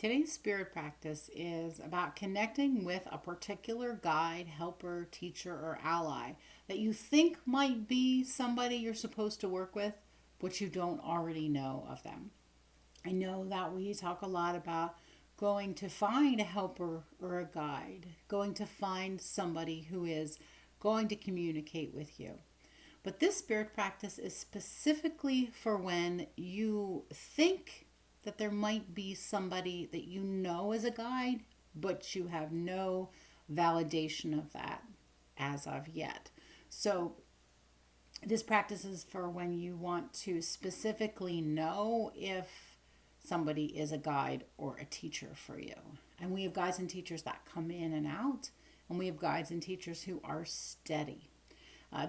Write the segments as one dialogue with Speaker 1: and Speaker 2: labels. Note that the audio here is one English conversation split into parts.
Speaker 1: Today's spirit practice is about connecting with a particular guide, helper, teacher, or ally that you think might be somebody you're supposed to work with, but you don't already know of them. I know that we talk a lot about going to find a helper or a guide, going to find somebody who is going to communicate with you. But this spirit practice is specifically for when you think that there might be somebody that you know as a guide, but you have no validation of that as of yet. So, this practice is for when you want to specifically know if somebody is a guide or a teacher for you. And we have guides and teachers that come in and out, and we have guides and teachers who are steady.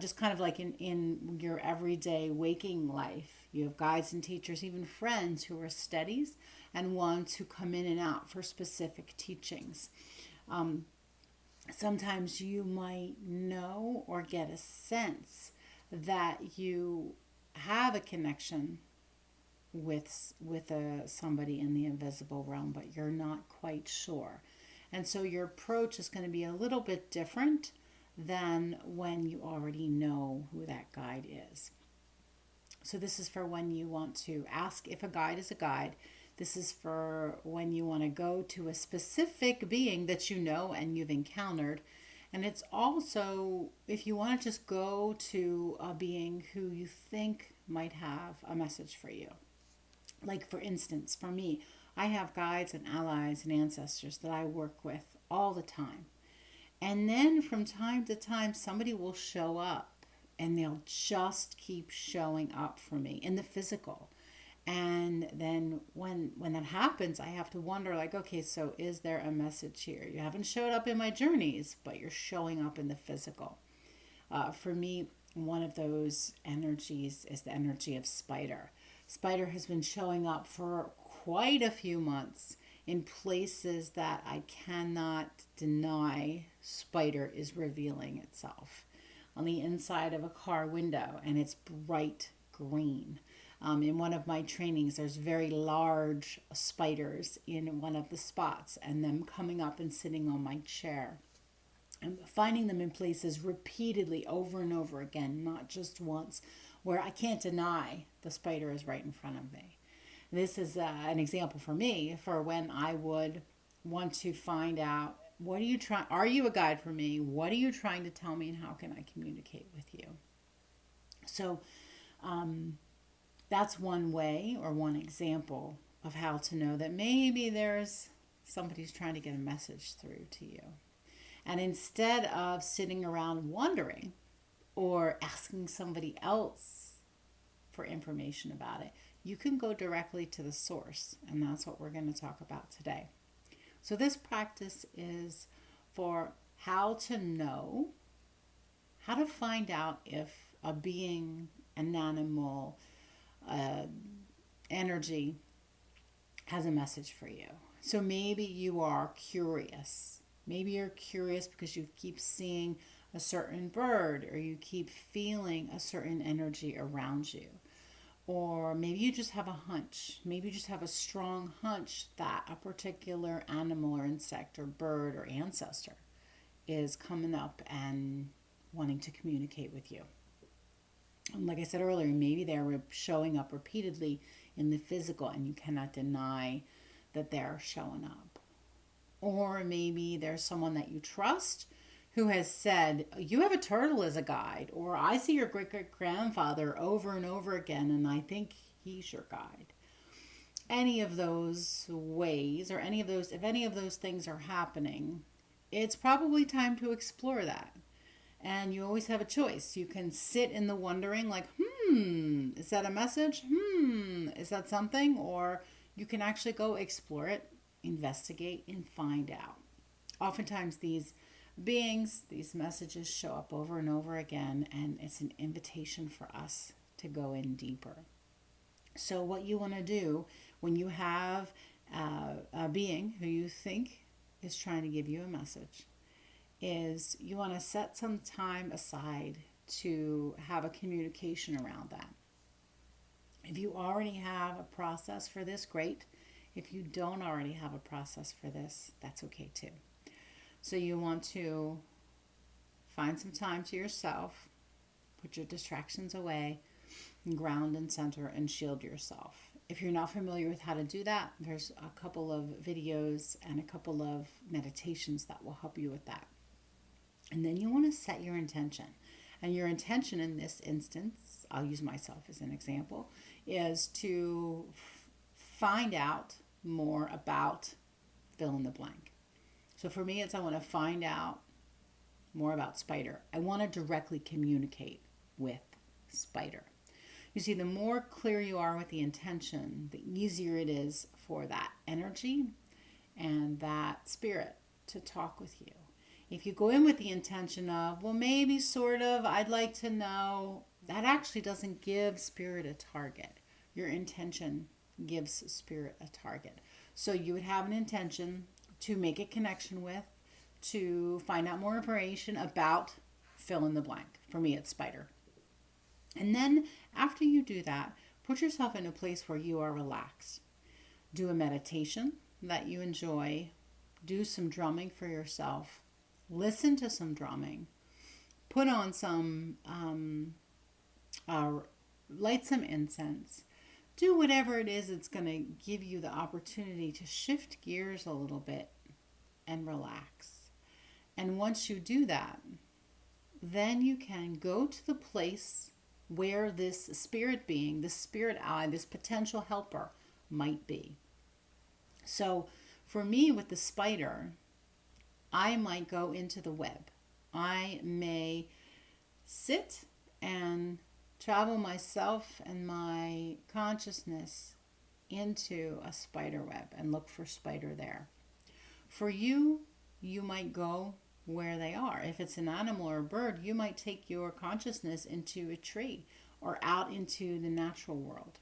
Speaker 1: Just kind of like in your everyday waking life, you have guides and teachers, even friends who are steadies, and ones who come in and out for specific teachings. Um, Sometimes you might know or get a sense that you have a connection with somebody in the invisible realm, but you're not quite sure. And so your approach is going to be a little bit different than when you already know who that guide is. So this is for when you want to ask if a guide is a guide. This is for when you want to go to a specific being that you know and you've encountered. And it's also if you want to just go to a being who you think might have a message for you. Like, for instance, for me, I have guides and allies and ancestors that I work with all the time. And then from time to time, somebody will show up and they'll just keep showing up for me in the physical. And then when that happens, I have to wonder, like, okay, so is there a message here? You haven't showed up in my journeys, but you're showing up in the physical. For me, one of those energies is the energy of spider. Spider has been showing up for quite a few months in places that I cannot deny spider is revealing itself. On the inside of a car window, and it's bright green. In one of my trainings, there's very large spiders in one of the spots, and them coming up and sitting on my chair. I'm finding them in places repeatedly over and over again, not just once, where I can't deny the spider is right in front of me. This is an example for me for when I would want to find out, what are you trying? Are you a guide for me? What are you trying to tell me, and how can I communicate with you? So that's one way or one example of how to know that maybe there's somebody's trying to get a message through to you. And instead of sitting around wondering or asking somebody else for information about it, you can go directly to the source. And that's what we're going to talk about today. So, this practice is for how to know, how to find out if a being, an animal, energy has a message for you. So, maybe you are curious. Maybe you're curious because you keep seeing a certain bird, or you keep feeling a certain energy around you. Or maybe you just have a hunch. Maybe you just have a strong hunch that a particular animal or insect or bird or ancestor is coming up and wanting to communicate with you. And like I said earlier, maybe they're showing up repeatedly in the physical and you cannot deny that they're showing up. Or maybe there's someone that you trust who has said, you have a turtle as a guide, or I see your great great grandfather over and over again, and I think he's your guide. Any of those ways, or if any of those things are happening, it's probably time to explore that. And you always have a choice. You can sit in the wondering, like, is that a message? Is that something? Or you can actually go explore it, investigate, and find out. Oftentimes, these beings, these messages show up over and over again, and it's an invitation for us to go in deeper. So, what you want to do when you have a being who you think is trying to give you a message is you want to set some time aside to have a communication around that. If you already have a process for this, great. If you don't already have a process for this, that's okay too. So you want to find some time to yourself, put your distractions away, and ground and center and shield yourself. If you're not familiar with how to do that, there's a couple of videos and a couple of meditations that will help you with that. And then you want to set your intention. And your intention in this instance, I'll use myself as an example, is to find out more about fill in the blank. So for me, it's I want to find out more about spider. I want to directly communicate with spider. You see, the more clear you are with the intention, the easier it is for that energy and that spirit to talk with you. If you go in with the intention of, well, maybe, sort of, I'd like to know, that actually doesn't give spirit a target. Your intention gives spirit a target. So you would have an intention to make a connection with, to find out more information about fill in the blank. For me, it's spider. And then after you do that, put yourself in a place where you are relaxed. Do a meditation that you enjoy. Do some drumming for yourself. Listen to some drumming. Put on some, light some incense. Do whatever it is that's going to give you the opportunity to shift gears a little bit and relax. And once you do that, then you can go to the place where this spirit being, this spirit ally, this potential helper might be. So for me with the spider, I might go into the web. I may sit and travel myself and my consciousness into a spider web and look for spider there. For you, you might go where they are. If it's an animal or a bird, you might take your consciousness into a tree or out into the natural world.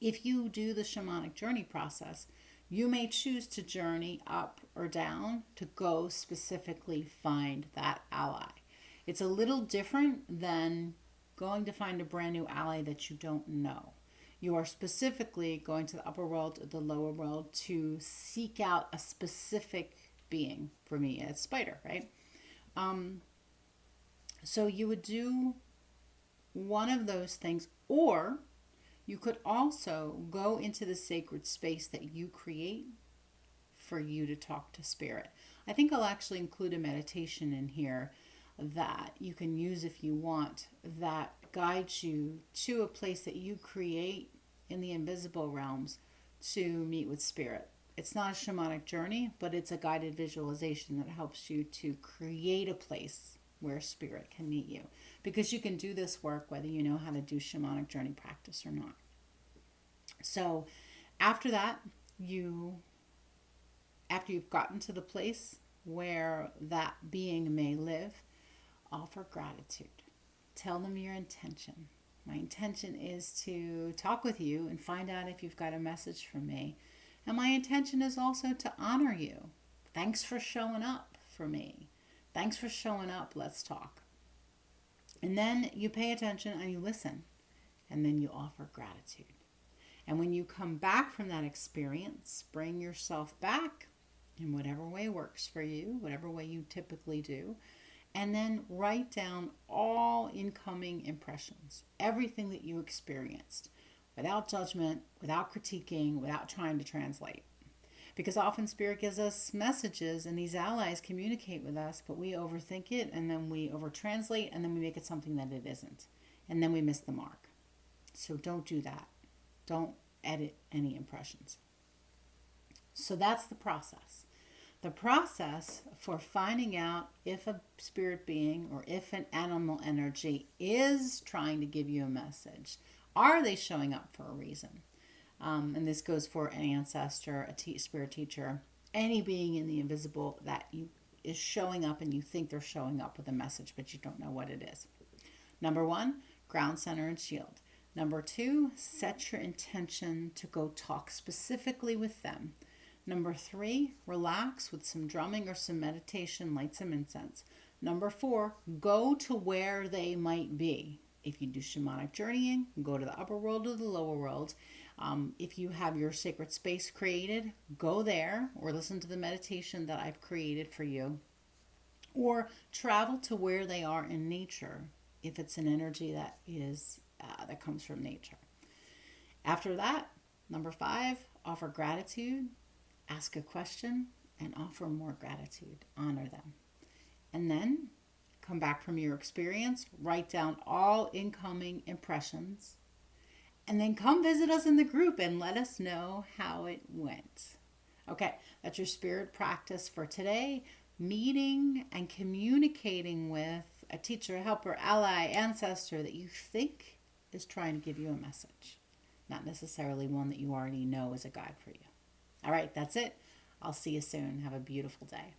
Speaker 1: If you do the shamanic journey process, you may choose to journey up or down to go specifically find that ally. It's a little different than going to find a brand new ally that you don't know. You are specifically going to the upper world or the lower world to seek out a specific being. For me, it's spider, right? So you would do one of those things, or you could also go into the sacred space that you create for you to talk to spirit. I think I'll actually include a meditation in here that you can use if you want, that guides you to a place that you create in the invisible realms to meet with spirit. It's not a shamanic journey, but it's a guided visualization that helps you to create a place where spirit can meet you. Because you can do this work whether you know how to do shamanic journey practice or not. So after that, after you've gotten to the place where that being may live, offer gratitude. Tell them your intention. My intention is to talk with you and find out if you've got a message from me. And my intention is also to honor you. Thanks for showing up for me. Thanks for showing up. Let's talk. And then you pay attention and you listen. And then you offer gratitude. And when you come back from that experience, bring yourself back in whatever way works for you, whatever way you typically do. And then write down all incoming impressions, everything that you experienced, without judgment, without critiquing, without trying to translate. Because often spirit gives us messages and these allies communicate with us, but we overthink it and then we overtranslate and then we make it something that it isn't. And then we miss the mark. So don't do that. Don't edit any impressions. So that's the process. The process for finding out if a spirit being or if an animal energy is trying to give you a message. Are they showing up for a reason? And this goes for an ancestor, a spirit teacher, any being in the invisible that is showing up and you think they're showing up with a message, but you don't know what it is. Number 1, ground, center, and shield. Number 2, set your intention to go talk specifically with them. Number 3, relax with some drumming or some meditation, light some incense. Number 4, go to where they might be. If you do shamanic journeying, go to the upper world or the lower world. If you have your sacred space created, go there or listen to the meditation that I've created for you, or travel to where they are in nature if it's an energy that comes from nature. After that, number 5, offer gratitude, ask a question, and offer more gratitude. Honor them. And then come back from your experience, write down all incoming impressions, and then come visit us in the group and let us know how it went. Okay, that's your spirit practice for today. Meeting and communicating with a teacher, helper, ally, ancestor that you think is trying to give you a message, not necessarily one that you already know is a guide for you. All right, that's it. I'll see you soon. Have a beautiful day.